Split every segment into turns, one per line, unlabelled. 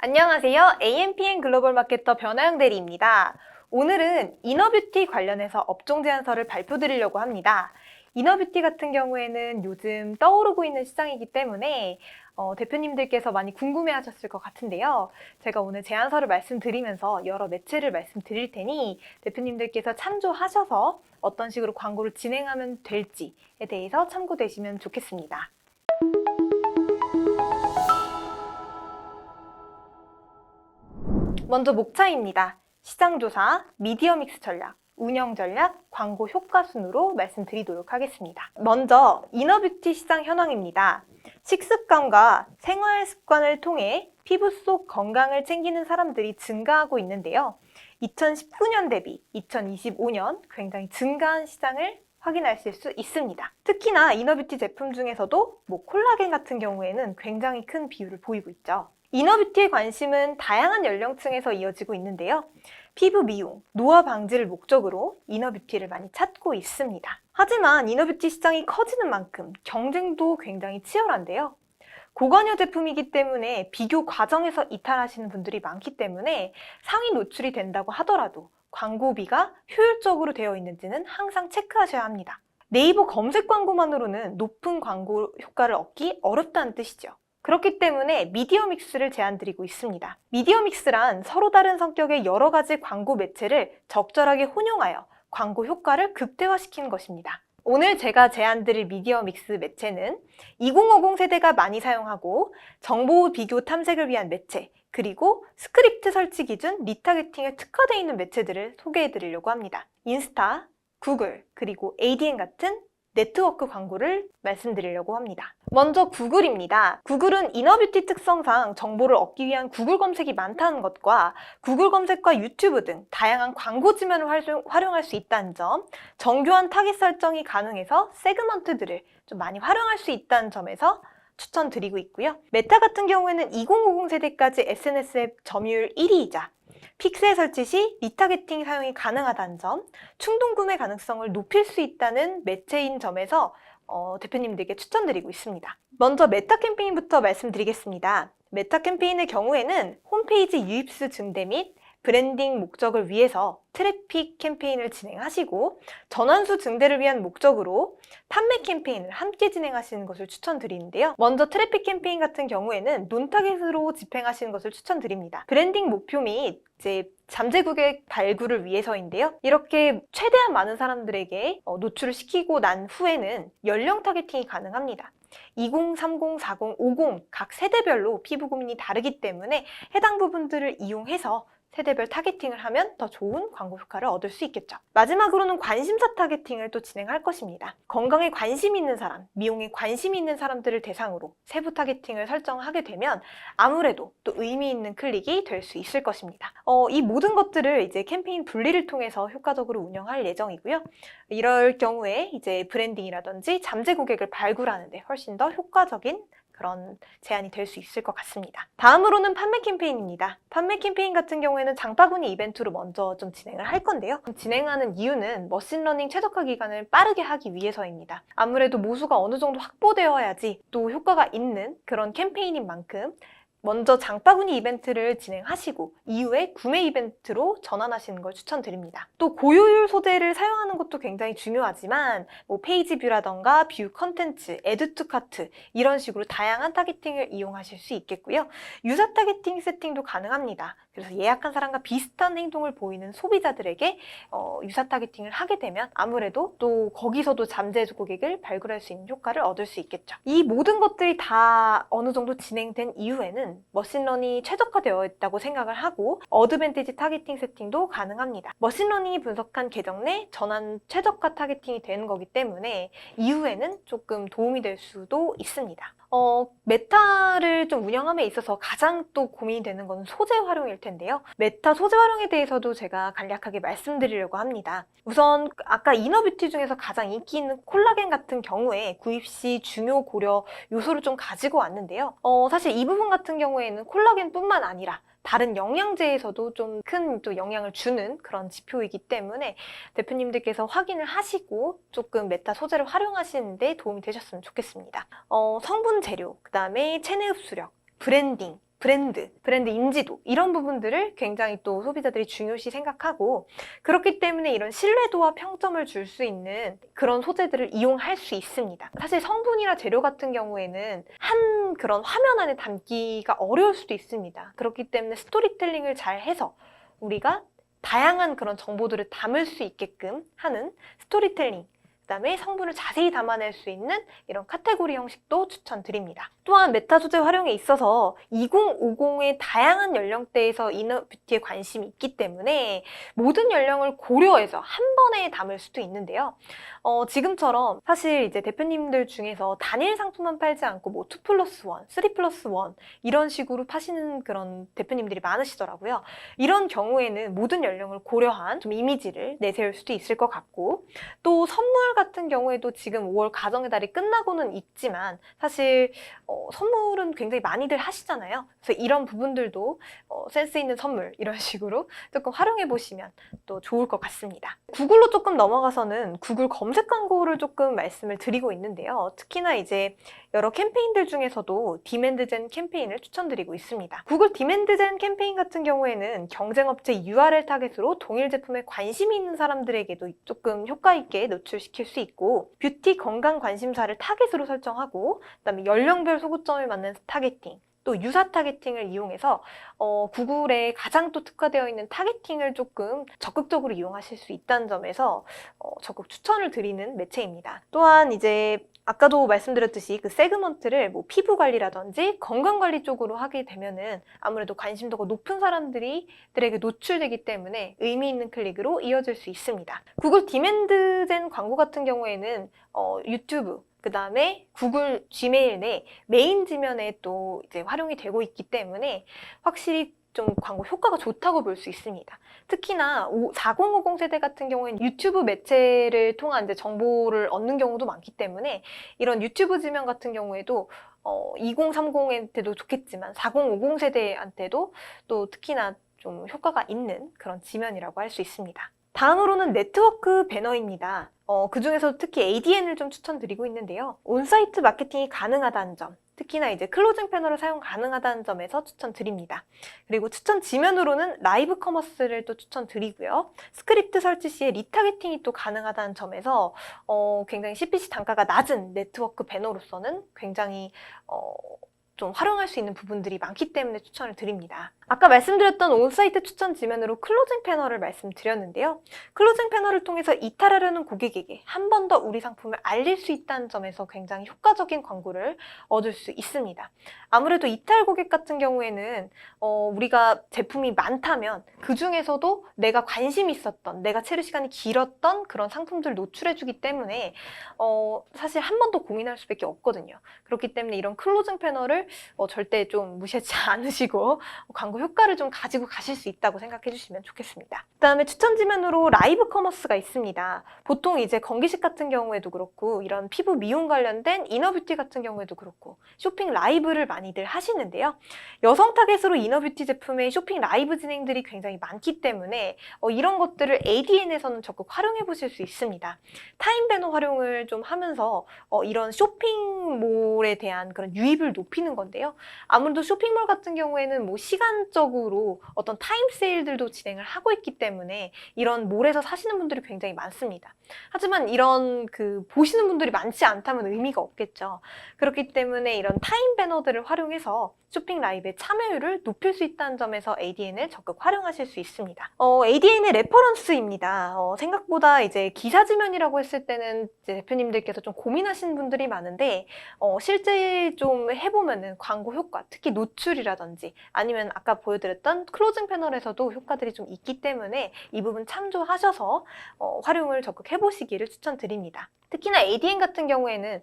안녕하세요. AMPN 글로벌 마케터 변아영 대리입니다. 오늘은 이너뷰티 관련해서 업종 제안서를 발표드리려고 합니다. 이너뷰티 같은 경우에는 요즘 떠오르고 있는 시장이기 때문에 대표님들께서 많이 궁금해 하셨을 것 같은데요. 제가 오늘 제안서를 말씀드리면서 여러 매체를 말씀드릴 테니 대표님들께서 참조하셔서 어떤 식으로 광고를 진행하면 될지에 대해서 참고되시면 좋겠습니다. 먼저 목차입니다. 시장조사, 미디어 믹스 전략, 운영 전략, 광고 효과 순으로 말씀드리도록 하겠습니다. 먼저 이너뷰티 시장 현황입니다. 식습관과 생활 습관을 통해 피부 속 건강을 챙기는 사람들이 증가하고 있는데요. 2019년 대비 2025년 굉장히 증가한 시장을 확인하실 수 있습니다. 특히나 이너뷰티 제품 중에서도 콜라겐 같은 경우에는 굉장히 큰 비율을 보이고 있죠. 이너뷰티의 관심은 다양한 연령층에서 이어지고 있는데요. 피부 미용, 노화 방지를 목적으로 이너뷰티를 많이 찾고 있습니다. 하지만 이너뷰티 시장이 커지는 만큼 경쟁도 굉장히 치열한데요. 고관여 제품이기 때문에 비교 과정에서 이탈하시는 분들이 많기 때문에 상위 노출이 된다고 하더라도 광고비가 효율적으로 되어 있는지는 항상 체크하셔야 합니다. 네이버 검색 광고만으로는 높은 광고 효과를 얻기 어렵다는 뜻이죠. 그렇기 때문에 미디어 믹스를 제안드리고 있습니다. 미디어 믹스란 서로 다른 성격의 여러 가지 광고 매체를 적절하게 혼용하여 광고 효과를 극대화시키는 것입니다. 오늘 제가 제안드릴 미디어 믹스 매체는 2050 세대가 많이 사용하고 정보 비교 탐색을 위한 매체, 그리고 스크립트 설치 기준 리타게팅에 특화되어 있는 매체들을 소개해 드리려고 합니다. 인스타, 구글, 그리고 ADN 같은 네트워크 광고를 말씀드리려고 합니다. 먼저 구글입니다. 구글은 이너뷰티 특성상 정보를 얻기 위한 구글 검색이 많다는 것과 구글 검색과 유튜브 등 다양한 광고 지면을 활용할 수 있다는 점, 정교한 타깃 설정이 가능해서 세그먼트들을 좀 많이 활용할 수 있다는 점에서 추천드리고 있고요. 메타 같은 경우에는 2050 세대까지 SNS 앱 점유율 1위이자 픽셀 설치 시 리타게팅 사용이 가능하다는 점, 충동 구매 가능성을 높일 수 있다는 매체인 점에서 대표님들께 추천드리고 있습니다. 먼저 메타 캠페인부터 말씀드리겠습니다. 메타 캠페인의 경우에는 홈페이지 유입수 증대 및 브랜딩 목적을 위해서 트래픽 캠페인을 진행하시고 전환수 증대를 위한 목적으로 판매 캠페인을 함께 진행하시는 것을 추천드리는데요. 먼저 트래픽 캠페인 같은 경우에는 논타겟으로 집행하시는 것을 추천드립니다. 브랜딩 목표 및 잠재 고객 발굴을 위해서인데요. 이렇게 최대한 많은 사람들에게 노출을 시키고 난 후에는 연령 타겟팅이 가능합니다. 20, 30, 40, 50 각 세대별로 피부 고민이 다르기 때문에 해당 부분들을 이용해서 세대별 타겟팅을 하면 더 좋은 광고 효과를 얻을 수 있겠죠. 마지막으로는 관심사 타겟팅을 또 진행할 것입니다. 건강에 관심 있는 사람, 미용에 관심 있는 사람들을 대상으로 세부 타겟팅을 설정하게 되면 아무래도 또 의미 있는 클릭이 될 수 있을 것입니다. 이 모든 것들을 이제 캠페인 분리를 통해서 효과적으로 운영할 예정이고요. 이럴 경우에 이제 브랜딩이라든지 잠재 고객을 발굴하는 데 훨씬 더 효과적인 그런 제안이 될 수 있을 것 같습니다. 다음으로는 판매 캠페인입니다. 판매 캠페인 같은 경우에는 장바구니 이벤트로 먼저 좀 진행을 할 건데요. 진행하는 이유는 머신러닝 최적화 기간을 빠르게 하기 위해서입니다. 아무래도 모수가 어느 정도 확보되어야지 또 효과가 있는 그런 캠페인인 만큼 먼저 장바구니 이벤트를 진행하시고 이후에 구매 이벤트로 전환하시는 걸 추천드립니다. 또 고효율 소재를 사용하는 것도 굉장히 중요하지만 페이지 뷰라던가 뷰 컨텐츠, 애드 투 카트 이런 식으로 다양한 타겟팅을 이용하실 수 있겠고요. 유사 타겟팅 세팅도 가능합니다. 그래서 예약한 사람과 비슷한 행동을 보이는 소비자들에게 유사 타겟팅을 하게 되면 아무래도 또 거기서도 잠재 고객을 발굴할 수 있는 효과를 얻을 수 있겠죠. 이 모든 것들이 다 어느 정도 진행된 이후에는 머신러닝이 최적화되어 있다고 생각을 하고 어드밴티지 타겟팅 세팅도 가능합니다. 머신러닝이 분석한 계정 내 전환 최적화 타겟팅이 되는 거기 때문에 이후에는 조금 도움이 될 수도 있습니다. 메타를 좀 운영함에 있어서 가장 또 고민이 되는 건 소재 활용일 텐데요. 메타 소재 활용에 대해서도 제가 간략하게 말씀드리려고 합니다. 우선 아까 이너뷰티 중에서 가장 인기 있는 콜라겐 같은 경우에 구입 시 중요 고려 요소를 좀 가지고 왔는데요. 사실 이 부분 같은 경우에는 콜라겐뿐만 아니라 다른 영양제에서도 좀 큰 또 영향을 주는 그런 지표이기 때문에 대표님들께서 확인을 하시고 조금 메타 소재를 활용하시는 데 도움이 되셨으면 좋겠습니다. 성분 재료, 그 다음에 체내 흡수력, 브랜딩, 브랜드 인지도 이런 부분들을 굉장히 또 소비자들이 중요시 생각하고 그렇기 때문에 이런 신뢰도와 평점을 줄 수 있는 그런 소재들을 이용할 수 있습니다. 사실 성분이나 재료 같은 경우에는 한 그런 화면 안에 담기가 어려울 수도 있습니다. 그렇기 때문에 스토리텔링을 잘 해서 우리가 다양한 그런 정보들을 담을 수 있게끔 하는 스토리텔링, 그다음에 성분을 자세히 담아낼 수 있는 이런 카테고리 형식도 추천드립니다. 또한 메타 소재 활용에 있어서 2050의 다양한 연령대에서 이너뷰티에 관심이 있기 때문에 모든 연령을 고려해서 한 번에 담을 수도 있는데요. 지금처럼 사실 이제 대표님들 중에서 단일 상품만 팔지 않고 뭐 2+1, 3+1 이런 식으로 파시는 그런 대표님들이 많으시더라고요. 이런 경우에는 모든 연령을 고려한 좀 이미지를 내세울 수도 있을 것 같고, 또 선물 같은 경우에도 지금 5월 가정의 달이 끝나고는 있지만 사실 선물은 굉장히 많이들 하시잖아요. 그래서 이런 부분들도 센스 있는 선물 이런 식으로 조금 활용해 보시면 또 좋을 것 같습니다. 구글로 조금 넘어가서는 구글 검색 광고를 조금 말씀을 드리고 있는데요. 특히나 이제 여러 캠페인들 중에서도 디맨드젠 캠페인을 추천드리고 있습니다. 구글 디맨드젠 캠페인 같은 경우에는 경쟁업체 URL 타겟으로 동일 제품에 관심이 있는 사람들에게도 조금 효과 있게 노출시킬 수 있고, 뷰티 건강 관심사를 타겟으로 설정하고, 그다음에 연령별 소구점에 맞는 타겟팅, 또 유사 타겟팅을 이용해서 구글에 가장 또 특화되어 있는 타겟팅을 조금 적극적으로 이용하실 수 있다는 점에서 적극 추천을 드리는 매체입니다. 또한 이제 아까도 말씀드렸듯이 그 세그먼트를 뭐 피부 관리라든지 건강 관리 쪽으로 하게 되면은 아무래도 관심도가 높은 사람들에게 노출되기 때문에 의미 있는 클릭으로 이어질 수 있습니다. 구글 디맨드젠 광고 같은 경우에는 유튜브, 그 다음에 구글 지메일 내 메인 지면에 또 이제 활용이 되고 있기 때문에 확실히 좀 광고 효과가 좋다고 볼 수 있습니다. 특히나 4050 세대 같은 경우에는 유튜브 매체를 통한 이제 정보를 얻는 경우도 많기 때문에 이런 유튜브 지면 같은 경우에도 2030한테도 좋겠지만 4050 세대한테도 또 특히나 좀 효과가 있는 그런 지면이라고 할 수 있습니다. 다음으로는 네트워크 배너입니다. 그 중에서 특히 ADN을 좀 추천드리고 있는데요. 온사이트 마케팅이 가능하다는 점, 특히나 이제 클로징 패널을 사용 가능하다는 점에서 추천드립니다. 그리고 추천 지면으로는 라이브 커머스를 또 추천드리고요. 스크립트 설치 시에 리타겟팅이 또 가능하다는 점에서 굉장히 CPC 단가가 낮은 네트워크 배너로서는 굉장히 좀 활용할 수 있는 부분들이 많기 때문에 추천을 드립니다. 아까 말씀드렸던 온사이트 추천 지면으로 클로징 패널을 말씀드렸는데요. 클로징 패널을 통해서 이탈하려는 고객에게 한 번 더 우리 상품을 알릴 수 있다는 점에서 굉장히 효과적인 광고를 얻을 수 있습니다. 아무래도 이탈 고객 같은 경우에는 우리가 제품이 많다면 그 중에서도 내가 관심 있었던, 내가 체류 시간이 길었던 그런 상품들을 노출해주기 때문에 사실 한 번 더 고민할 수밖에 없거든요. 그렇기 때문에 이런 클로징 패널을 절대 좀 무시하지 않으시고 광고 효과를 좀 가지고 가실 수 있다고 생각해 주시면 좋겠습니다. 그 다음에 추천 지면으로 라이브 커머스가 있습니다. 보통 이제 건기식 같은 경우에도 그렇고 이런 피부 미용 관련된 이너뷰티 같은 경우에도 그렇고 쇼핑 라이브를 많이들 하시는데요. 여성 타겟으로 이너뷰티 제품의 쇼핑 라이브 진행들이 굉장히 많기 때문에 이런 것들을 ADN에서는 적극 활용해 보실 수 있습니다. 타임 배너 활용을 좀 하면서 이런 쇼핑몰에 대한 그런 유입을 높이는 건데요. 아무래도 쇼핑몰 같은 경우에는 뭐 시간적으로 어떤 타임 세일들도 진행을 하고 있기 때문에 이런 몰에서 사시는 분들이 굉장히 많습니다. 하지만 이런 보시는 분들이 많지 않다면 의미가 없겠죠. 그렇기 때문에 이런 타임 배너들을 활용해서 쇼핑 라이브의 참여율을 높일 수 있다는 점에서 ADN을 적극 활용하실 수 있습니다. ADN의 레퍼런스입니다. 생각보다 이제 기사 지면이라고 했을 때는 이제 대표님들께서 좀 고민하시는 분들이 많은데 실제 좀 해보면은 광고 효과, 특히 노출이라든지 아니면 아까 보여드렸던 클로징 패널에서도 효과들이 좀 있기 때문에 이 부분 참조하셔서 활용을 적극 해보시기를 추천드립니다. 특히나 ADN 같은 경우에는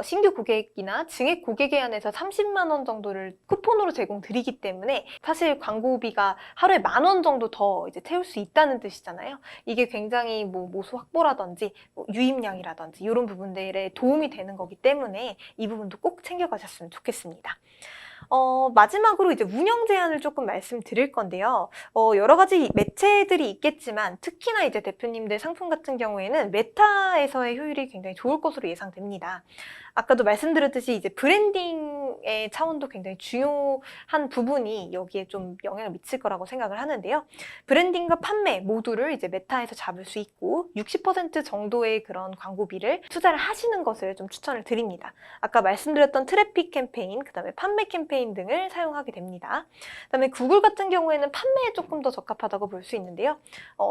신규 고객이나 증액 고객에 한해서 30만 원 정도를 쿠폰으로 제공드리기 때문에 사실 광고비가 하루에 10,000원 정도 더 이제 태울 수 있다는 뜻이잖아요. 이게 굉장히 뭐 모수 확보라든지 유입량이라든지 이런 부분들에 도움이 되는 거기 때문에 이 부분도 꼭 챙겨가셨으면 좋겠습니다. 마지막으로 이제 운영 제안을 조금 말씀드릴 건데요. 여러 가지 매체들이 있겠지만 특히나 이제 대표님들 상품 같은 경우에는 메타에서의 효율이 굉장히 좋을 것으로 예상됩니다. 아까도 말씀드렸듯이 이제 브랜딩의 차원도 굉장히 중요한 부분이 여기에 좀 영향을 미칠 거라고 생각을 하는데요. 브랜딩과 판매 모두를 이제 메타에서 잡을 수 있고 60% 정도의 그런 광고비를 투자를 하시는 것을 좀 추천을 드립니다. 아까 말씀드렸던 트래픽 캠페인, 그다음에 판매 캠페인 등을 사용하게 됩니다. 그다음에 구글 같은 경우에는 판매에 조금 더 적합하다고 볼 수 있는데요.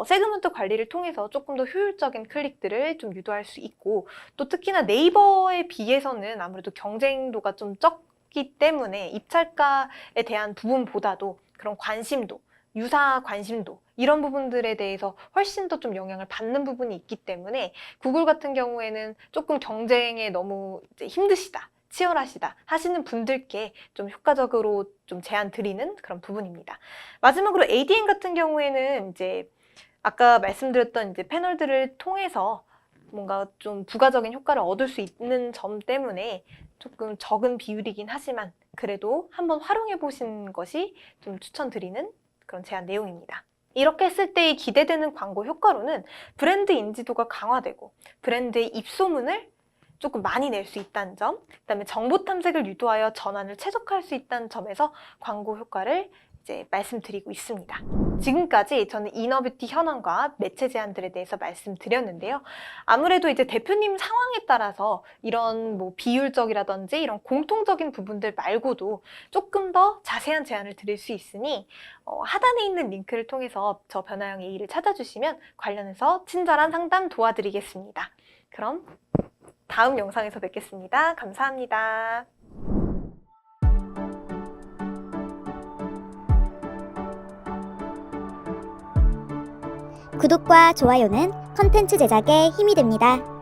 세그먼트 관리를 통해서 조금 더 효율적인 클릭들을 좀 유도할 수 있고, 또 특히나 네이버에 비해서는 아무래도 경쟁도가 좀 적기 때문에 입찰가에 대한 부분보다도 그런 관심도, 유사 관심도 이런 부분들에 대해서 훨씬 더 좀 영향을 받는 부분이 있기 때문에 구글 같은 경우에는 조금 경쟁에 너무 이제 힘드시다, 치열하시다 하시는 분들께 좀 효과적으로 좀 제안 드리는 그런 부분입니다. 마지막으로 ADN 같은 경우에는 이제 아까 말씀드렸던 이제 패널들을 통해서 뭔가 좀 부가적인 효과를 얻을 수 있는 점 때문에 조금 적은 비율이긴 하지만 그래도 한번 활용해 보시는 것이 좀 추천드리는 그런 제안 내용입니다. 이렇게 했을 때의 기대되는 광고 효과로는 브랜드 인지도가 강화되고 브랜드의 입소문을 조금 많이 낼 수 있다는 점, 그다음에 정보 탐색을 유도하여 전환을 최적화할 수 있다는 점에서 광고 효과를 이제 말씀드리고 있습니다. 지금까지 저는 이너뷰티 현황과 매체 제안들에 대해서 말씀드렸는데요. 아무래도 이제 대표님 상황에 따라서 이런 뭐 비율적이라든지 이런 공통적인 부분들 말고도 조금 더 자세한 제안을 드릴 수 있으니 하단에 있는 링크를 통해서 저 변화영 AE를 찾아주시면 관련해서 친절한 상담 도와드리겠습니다. 그럼 다음 영상에서 뵙겠습니다. 감사합니다.
구독과 좋아요는 컨텐츠 제작에 힘이 됩니다.